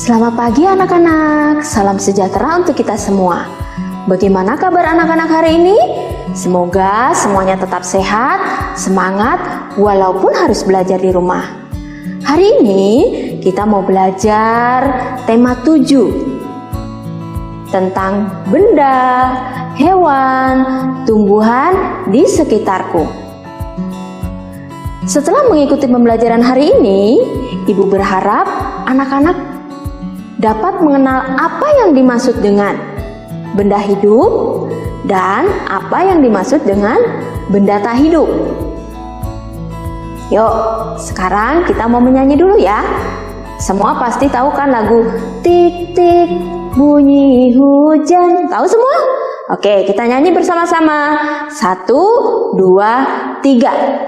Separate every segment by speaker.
Speaker 1: Selamat pagi anak-anak, salam sejahtera untuk kita semua. Bagaimana kabar anak-anak hari ini? Semoga semuanya tetap sehat, semangat, walaupun harus belajar di rumah. Hari ini kita mau belajar tema 7 tentang benda, hewan, tumbuhan di sekitarku. Setelah mengikuti pembelajaran hari ini, Ibu berharap anak-anak dapat mengenal apa yang dimaksud dengan benda hidup dan apa yang dimaksud dengan benda tak hidup. Yuk, sekarang kita mau menyanyi dulu ya. Semua pasti tahu kan lagu Tik Tik Bunyi Hujan. Tahu semua? Oke, kita nyanyi bersama-sama. 1, 2, 3.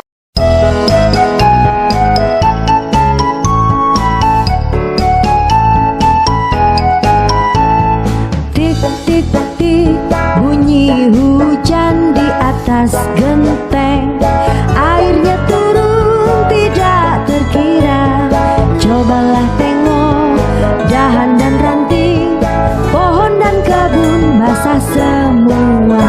Speaker 2: Tik-tik bunyi hujan di atas genteng, airnya turun tidak terkira. Cobalah tengok dahan dan ranting, pohon dan kebun basah semua.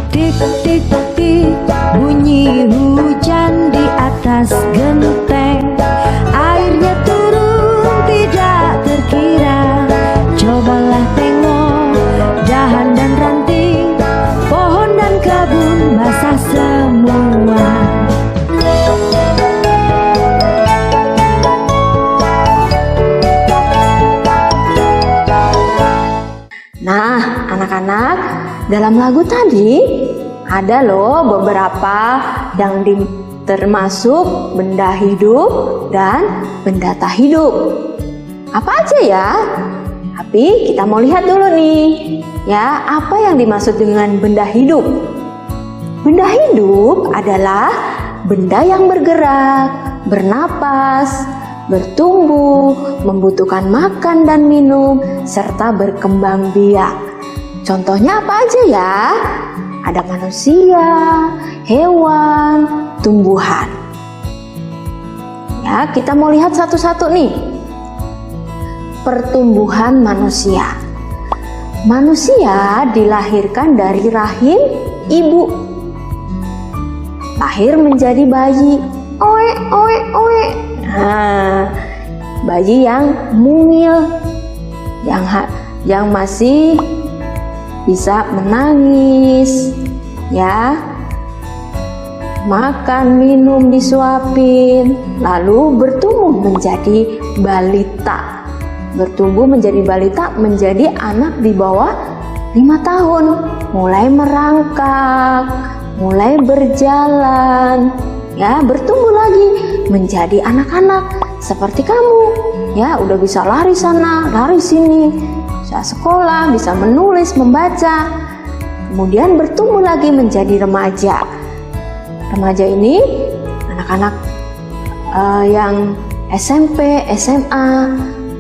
Speaker 2: Tik-tik-tik bunyi hujan di atas genteng, airnya turun tidak terkira. Cobalah tengok dahan dan ranting, pohon dan kebun basah semua.
Speaker 1: Nah, anak-anak, dalam lagu tadi ada loh beberapa yang termasuk benda hidup dan benda tak hidup. Apa aja ya? Tapi kita mau lihat dulu nih, ya, apa yang dimaksud dengan benda hidup. Benda hidup adalah benda yang bergerak, bernapas, bertumbuh, membutuhkan makan dan minum, serta berkembang biak. Contohnya apa aja ya? Ada manusia, hewan, tumbuhan. Ya, kita mau lihat satu-satu nih. Pertumbuhan manusia. Manusia dilahirkan dari rahim ibu. Lahir menjadi bayi. Oe, oe, oe. Nah, bayi yang mungil, yang masih bisa menangis, ya, makan, minum, disuapin, lalu bertumbuh menjadi balita. Bertumbuh menjadi balita, menjadi anak di bawah 5 tahun, mulai merangkak, mulai berjalan, ya, bertumbuh lagi menjadi anak-anak seperti kamu, ya, udah bisa lari sana, lari sini, bisa sekolah, bisa menulis, membaca. Kemudian bertumbuh lagi menjadi remaja. Remaja ini anak-anak yang SMP, SMA,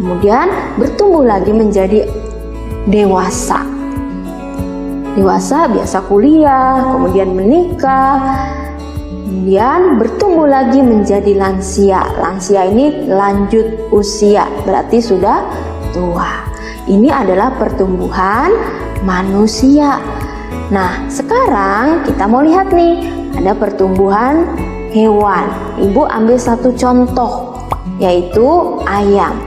Speaker 1: kemudian bertumbuh lagi menjadi dewasa. Dewasa biasa kuliah, kemudian menikah, kemudian bertumbuh lagi menjadi lansia. Lansia ini lanjut usia, berarti sudah tua. Ini adalah pertumbuhan manusia. Nah, sekarang kita mau lihat nih, ada pertumbuhan hewan. Ibu ambil satu contoh, yaitu ayam.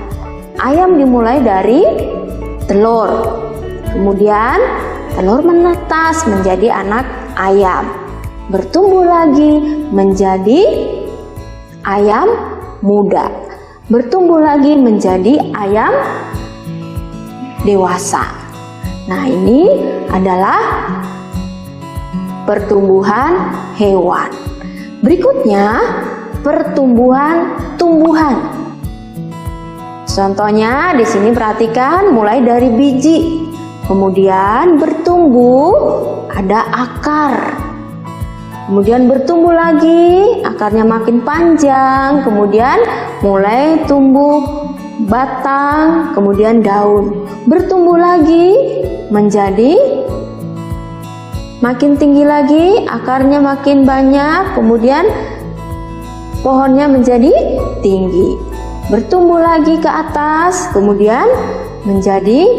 Speaker 1: Ayam dimulai dari telur. Kemudian telur menetas menjadi anak ayam. Bertumbuh lagi menjadi ayam muda. Bertumbuh lagi menjadi ayam dewasa. Nah, ini adalah pertumbuhan hewan. Berikutnya, pertumbuhan tumbuhan. Contohnya di sini perhatikan, mulai dari biji, kemudian bertumbuh, ada akar. Kemudian bertumbuh lagi, akarnya makin panjang, kemudian mulai tumbuh batang, kemudian daun. Bertumbuh lagi menjadi makin tinggi lagi, akarnya makin banyak, kemudian pohonnya menjadi tinggi, bertumbuh lagi ke atas, kemudian menjadi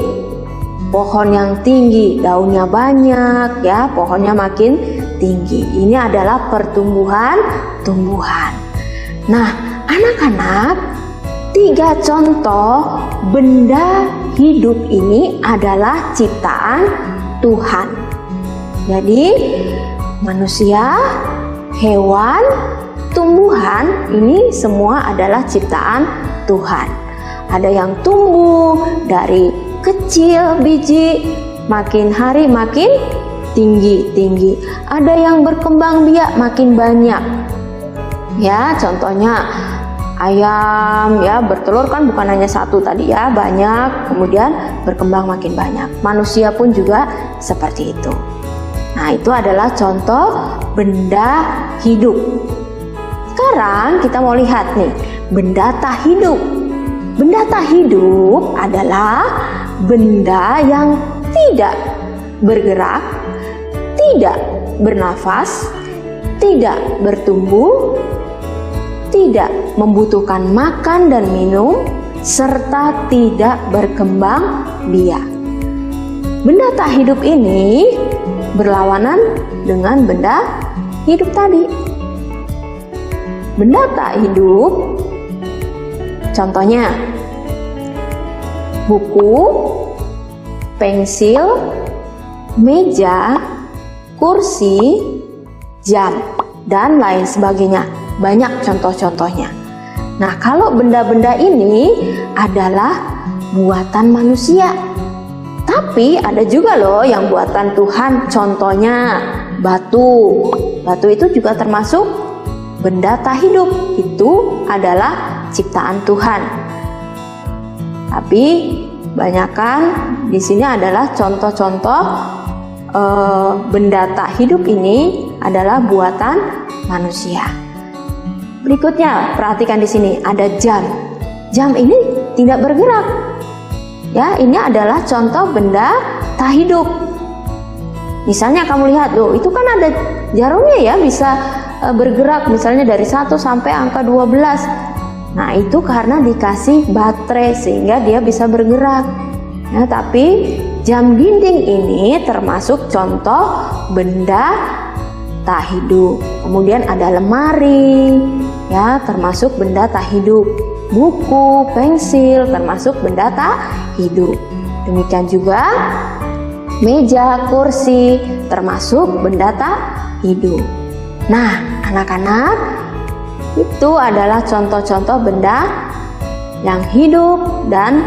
Speaker 1: pohon yang tinggi, daunnya banyak ya, pohonnya makin tinggi. Ini adalah pertumbuhan-tumbuhan. Nah, anak-anak, 3 contoh benda hidup ini adalah ciptaan Tuhan. Jadi, manusia, hewan, tumbuhan ini semua adalah ciptaan Tuhan. Ada yang tumbuh dari kecil biji, makin hari makin tinggi. Ada yang berkembang biak makin banyak. Ya, contohnya ayam ya, bertelur kan bukan hanya satu tadi ya, banyak, kemudian berkembang makin banyak. Manusia pun juga seperti itu. Nah, itu adalah contoh benda hidup. Sekarang kita mau lihat nih, benda tak hidup. Benda tak hidup adalah benda yang tidak bergerak, tidak bernafas, tidak bertumbuh, tidak membutuhkan makan dan minum, serta tidak berkembang biak. Benda tak hidup ini berlawanan dengan benda hidup tadi. Benda tak hidup, contohnya buku, pensil, meja, kursi, jam, dan lain sebagainya. Banyak contoh-contohnya. Nah, kalau benda-benda ini adalah buatan manusia, tapi ada juga loh yang buatan Tuhan. Contohnya batu. Batu itu juga termasuk benda tak hidup. Itu adalah ciptaan Tuhan. Tapi banyakkan di sini adalah contoh-contoh benda tak hidup ini adalah buatan manusia. Berikutnya, perhatikan di sini ada jam. Jam ini tidak bergerak. Ya, ini adalah contoh benda tak hidup. Misalnya kamu lihat, loh, itu kan ada jarumnya ya, bisa bergerak misalnya dari 1 sampai angka 12. Nah, itu karena dikasih baterai sehingga dia bisa bergerak. Ya, tapi jam dinding ini termasuk contoh benda tak hidup. Kemudian ada lemari, ya, termasuk benda tak hidup. Buku, pensil termasuk benda tak hidup. Demikian juga meja, kursi termasuk benda tak hidup. Nah, anak-anak, itu adalah contoh-contoh benda yang hidup dan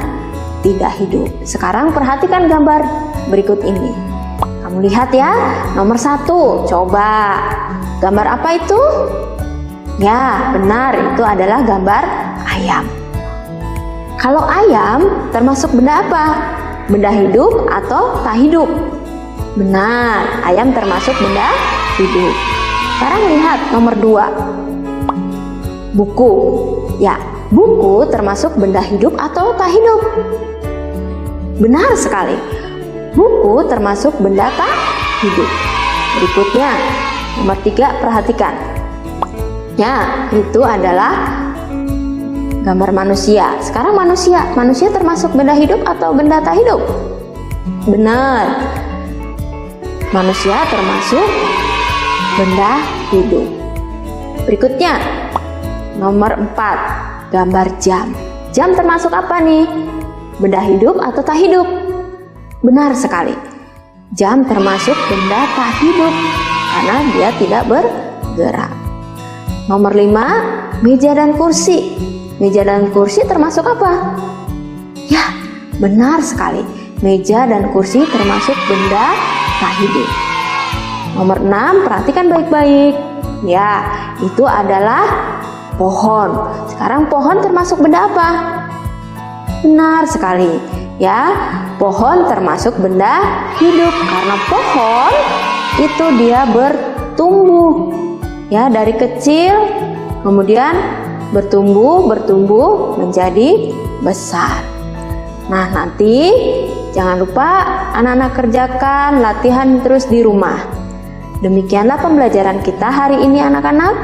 Speaker 1: tidak hidup. Sekarang perhatikan gambar berikut ini. Kamu lihat ya, nomor 1, coba. Gambar apa itu? Ya, benar, itu adalah gambar ayam. Kalau ayam termasuk benda apa? Benda hidup atau tak hidup? Benar, ayam termasuk benda hidup. Sekarang lihat nomor 2. Buku. Ya, buku termasuk benda hidup atau tak hidup? Benar sekali. Buku termasuk benda tak hidup. Berikutnya, nomor 3, perhatikan. Ya, itu adalah gambar manusia. Sekarang manusia termasuk benda hidup atau benda tak hidup? Benar. Manusia termasuk benda hidup. Berikutnya, nomor 4, gambar jam. Jam termasuk apa nih? Benda hidup atau tak hidup? Benar sekali. Jam termasuk benda tak hidup karena dia tidak bergerak. Nomor 5, meja dan kursi. Meja dan kursi termasuk apa? Ya, benar sekali. Meja dan kursi termasuk benda tak hidup. Nomor 6, perhatikan baik-baik. Ya, itu adalah pohon. Sekarang pohon termasuk benda apa? Benar sekali. Ya, pohon termasuk benda hidup karena pohon itu dia bertumbuh. Ya, dari kecil kemudian bertumbuh menjadi besar. Nah, nanti jangan lupa anak-anak kerjakan latihan terus di rumah. Demikianlah pembelajaran kita hari ini anak-anak.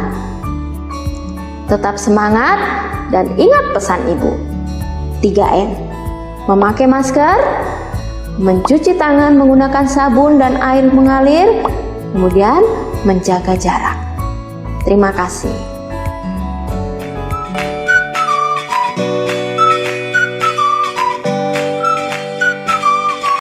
Speaker 1: Tetap semangat dan ingat pesan ibu. 3M. Memakai masker, mencuci tangan menggunakan sabun dan air mengalir, kemudian menjaga jarak. Terima kasih.